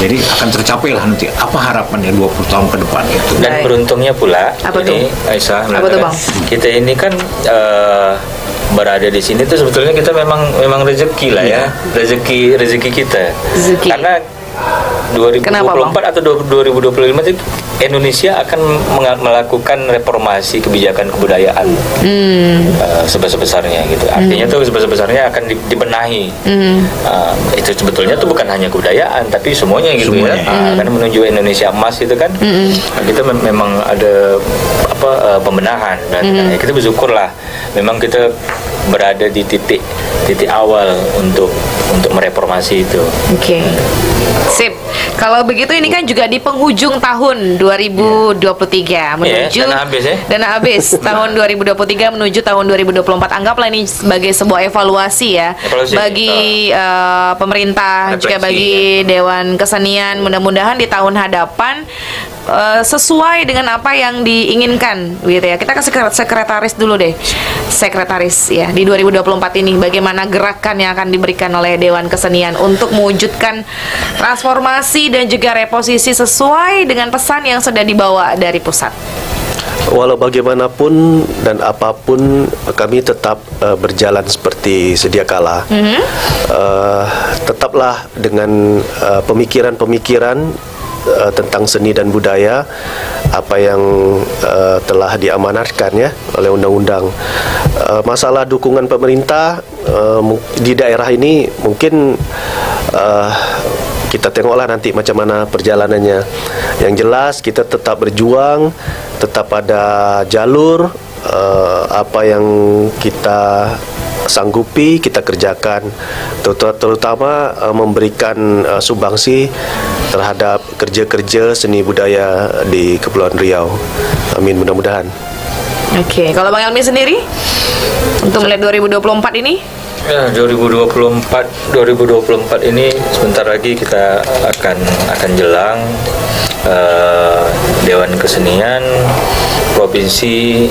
Jadi akan tercapai lah nanti apa harapannya 20 tahun ke depan itu. Dan beruntungnya pula Apa ini tuh? Aisyah, Apa tuh, Bang? kita ini kan berada di sini tuh sebetulnya kita memang rezeki lah ya, rezeki kita. Karena 2024 atau 2025 itu Indonesia akan melakukan reformasi kebijakan kebudayaan sebesar-besarnya gitu. Artinya tuh sebesar-besarnya akan dibenahi. Itu sebetulnya tuh bukan hanya kebudayaan tapi semuanya gitu ya. Karena menuju Indonesia emas itu kan kita memang ada pembenahan dan kita bersyukurlah memang kita berada di titik awal untuk mereformasi itu. Sip. Kalau begitu ini kan juga di penghujung tahun 2023 menuju dana habis tahun 2023 menuju tahun 2024. Anggaplah ini sebagai sebuah evaluasi ya bagi pemerintah, juga bagi Dewan Kesenian. Mudah-mudahan di tahun hadapan sesuai dengan apa yang diinginkan gitu ya. Kita ke sekretaris dulu deh. Sekretaris ya di 2024 ini bagaimana gerakan yang akan diberikan oleh Dewan Kesenian untuk mewujudkan transformasi dan juga reposisi sesuai dengan pesan yang sudah dibawa dari pusat. Walau bagaimanapun dan apapun kami tetap berjalan seperti sedia kala. Tetaplah dengan pemikiran-pemikiran tentang seni dan budaya apa yang telah diamanatkan ya oleh undang-undang. Masalah dukungan pemerintah di daerah ini mungkin kita tengoklah nanti macam mana perjalanannya. Yang jelas kita tetap berjuang, tetap ada jalur apa yang kita sanggupi kita kerjakan, terutama memberikan sumbangsi terhadap kerja-kerja seni budaya di Kepulauan Riau. Amin, mudah-mudahan. Kalau Bang Helmi sendiri untuk melihat 2024 ini? Ya, 2024 ini sebentar lagi kita akan jelang Dewan Kesenian Provinsi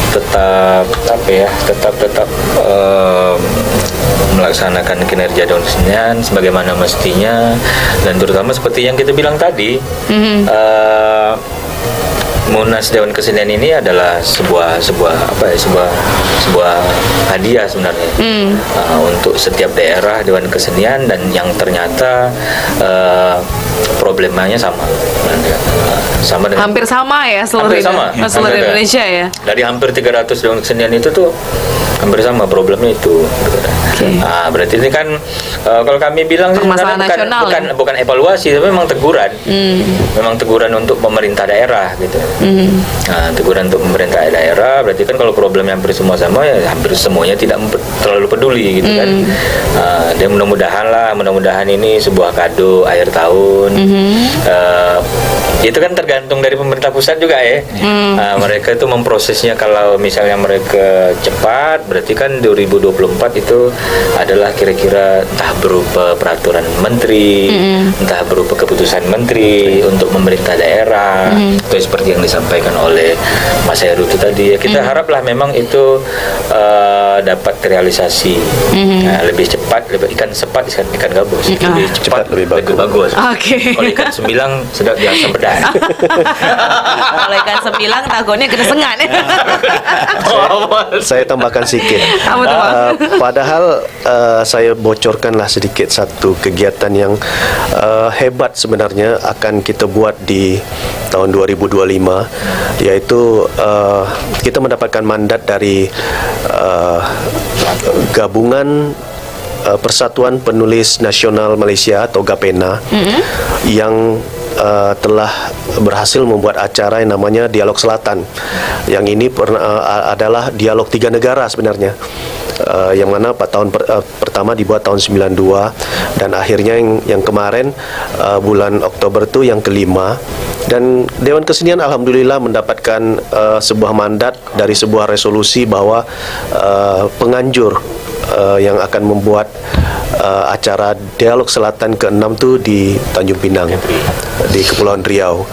tetap melaksanakan kinerja Dewan Kesenian sebagaimana mestinya, dan terutama seperti yang kita bilang tadi, Munas Dewan Kesenian ini adalah sebuah hadiah sebenarnya untuk setiap daerah Dewan Kesenian, dan yang ternyata problemanya sama dengan hampir sama ya seluruh Indonesia ya. Dari hampir 300 Dewan Kesenian itu tuh hampir sama problemnya itu. Berarti ini kan kalau kami bilang bukan evaluasi, tapi memang teguran. Memang teguran untuk pemerintah daerah gitu. Teguran untuk pemerintah daerah berarti kan kalau problemnya hampir semua sama ya hampir semuanya tidak terlalu peduli gitu kan. Dan mudah-mudahan ini sebuah kado akhir tahun. Itu kan tergantung dari pemerintah pusat juga ya. Mereka itu memprosesnya, kalau misalnya mereka cepat berarti kan 2024 itu adalah kira-kira entah berupa peraturan menteri, entah berupa keputusan menteri untuk pemerintah daerah, itu seperti yang disampaikan oleh Mas Heru itu tadi ya. Kita haraplah memang itu dapat terrealisasi lebih cepat, ikan sepat ikan gabus, lebih cepat lebih bagus. Kalau ikan sembilang sedang biasa pedas. Kalau ikan sembilang takutnya kesengan. Saya tambahkan sedikit. Padahal saya bocorkanlah sedikit satu kegiatan yang hebat sebenarnya akan kita buat di tahun 2025, yaitu kita mendapatkan mandat dari gabungan Persatuan Penulis Nasional Malaysia atau GAPENA yang telah berhasil membuat acara yang namanya Dialog Selatan. Yang ini adalah dialog 3 negara sebenarnya. yang mana pertama dibuat tahun 92 dan akhirnya yang kemarin bulan Oktober itu yang kelima. Dan Dewan Kesenian alhamdulillah mendapatkan sebuah mandat dari sebuah resolusi bahwa penganjur yang akan membuat acara Dialog Selatan ke-6 tuh di Tanjung Pinang, di Kepulauan Riau.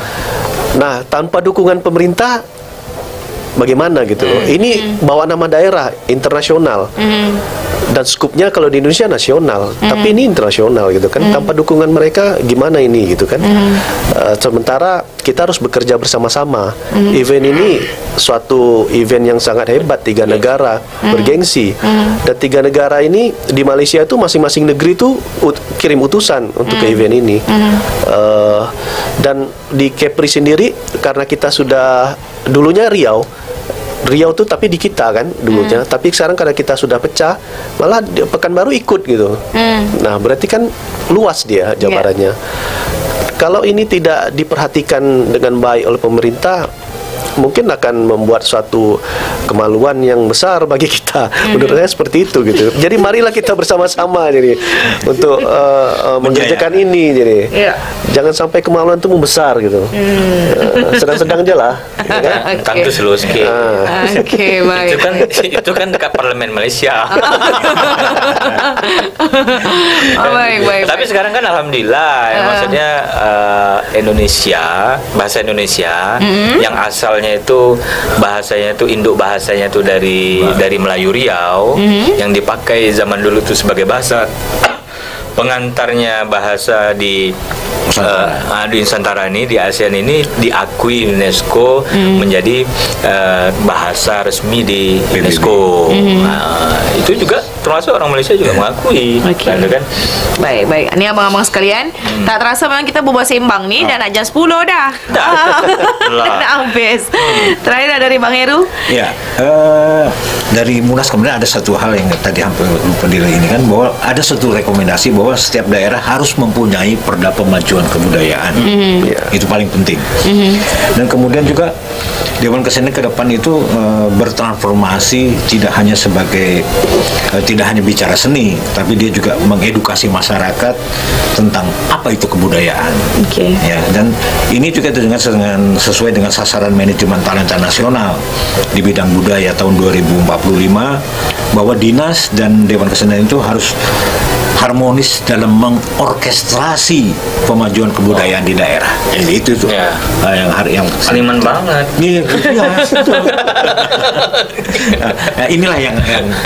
Nah, tanpa dukungan pemerintah bagaimana gitu loh. Ini bawa nama daerah internasional. Dan skupnya kalau di Indonesia nasional, tapi ini internasional gitu kan. Tanpa dukungan mereka gimana ini gitu kan. Sementara kita harus bekerja bersama-sama. Event ini suatu event yang sangat hebat, 3 negara bergengsi. Dan 3 negara ini di Malaysia itu masing-masing negeri itu kirim utusan untuk ke event ini. Dan di Kepri sendiri karena kita sudah dulunya Riau tuh tapi di kita kan dulunya, tapi sekarang karena kita sudah pecah, malah Pekanbaru ikut gitu. Nah, berarti kan luas dia jabarannya. Kalau ini tidak diperhatikan dengan baik oleh pemerintah, mungkin akan membuat suatu kemaluan yang besar bagi kita. Menurut saya seperti itu gitu. Jadi marilah kita bersama-sama jadi untuk mengerjakan ini jadi. Jangan sampai kemaluan itu membesar gitu. Sedang-sedang aja lah. Ya kan? Tentu slow scale. Oke, baik. Itu kan dekat parlemen Malaysia. Baik. Tapi sekarang kan alhamdulillah, maksudnya bahasa Indonesia yang asalnya itu bahasanya itu induk bahasanya itu dari Melayu Riau, yang dipakai zaman dulu itu sebagai bahasa pengantarnya bahasa di Nusantara ini, di ASEAN ini diakui UNESCO menjadi bahasa resmi di UNESCO. Itu juga termasuk orang Malaysia juga mengakui. Kan? Baik. Ini abang-abang sekalian, tak terasa memang kita berbuat seimbang nih dan nak jam 10 dah. Nak habis. Terakhir dari Bang Heru. Ya, dari Munas kemudian ada satu hal yang tadi hampir lupa diri ini kan, bahwa ada satu rekomendasi bahwa setiap daerah harus mempunyai perda pemajuan kebudayaan. Itu paling penting. Dan kemudian juga Dewan Kesenian ke depan itu bertransformasi tidak hanya tidak hanya bicara seni, tapi dia juga mengedukasi masyarakat tentang apa itu kebudayaan. Ya, dan ini juga sesuai dengan sasaran manajemen talenta nasional di bidang budaya tahun 2045, bahwa dinas dan Dewan Kesenian itu harus harmonis dalam mengorkestrasi pemajuan kebudayaan di daerah. Jadi itu tuh yang seniman banget. Iya, nah, inilah yang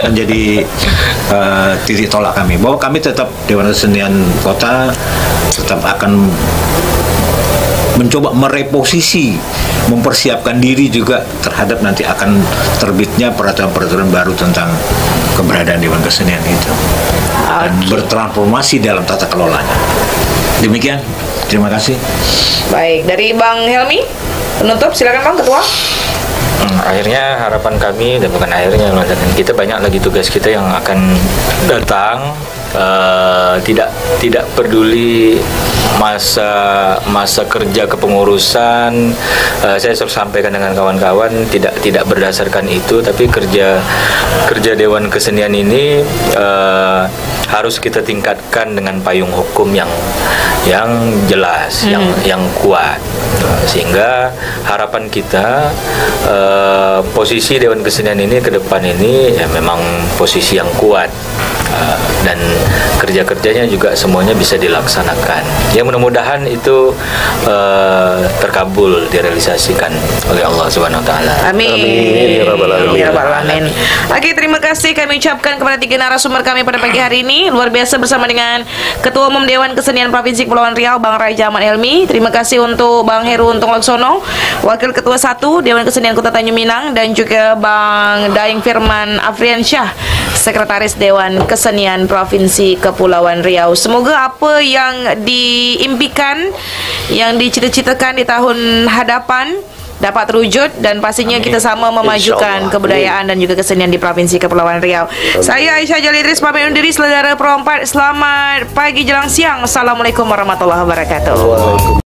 menjadi titik tolak kami, bahwa kami tetap Dewan Kesenian Kota tetap akan mencoba mereposisi, mempersiapkan diri juga terhadap nanti akan terbitnya peraturan-peraturan baru tentang keberadaan Dewan Kesenian itu, dan bertransformasi dalam tata kelolanya. Demikian, terima kasih. Baik, dari Bang Helmi penutup, silakan Bang Ketua. Akhirnya harapan kami, dan bukan akhirnya, kita banyak lagi tugas kita yang akan datang. Tidak peduli masa kerja kepengurusan, saya selalu sampaikan dengan kawan-kawan, tidak berdasarkan itu, tapi kerja Dewan Kesenian ini harus kita tingkatkan dengan payung hukum yang jelas, yang kuat, sehingga harapan kita posisi Dewan Kesenian ini ke depan ini ya memang posisi yang kuat, dan kerja-kerjanya juga semuanya bisa dilaksanakan. Ya, mudah-mudahan itu terkabul, direalisasikan oleh Allah Subhanahu wa taala. Amin. Ya Rabbal Alamin. Oke, terima kasih kami ucapkan kepada 3 narasumber kami pada pagi hari ini. Luar biasa bersama dengan Ketua Umum Dewan Kesenian Provinsi Kepulauan Riau, Bang Raja Ahmad Helmi. Terima kasih untuk Bang Heru Untung Laksono, Wakil Ketua 1 Dewan Kesenian Kota Tanjung Pinang, dan juga Bang Daeng Firman Afriansyah, Sekretaris Dewan Kesenian Provinsi Kepulauan Riau. Semoga apa yang diimpikan, yang dicita-citakan di tahun hadapan dapat terwujud, dan pastinya kita sama memajukan kebudayaan dan juga kesenian di Provinsi Kepulauan Riau. Saya Aisyah Jalidris pamit undur diri. Saudara Pro 4, selamat pagi jelang siang. Assalamualaikum warahmatullahi wabarakatuh.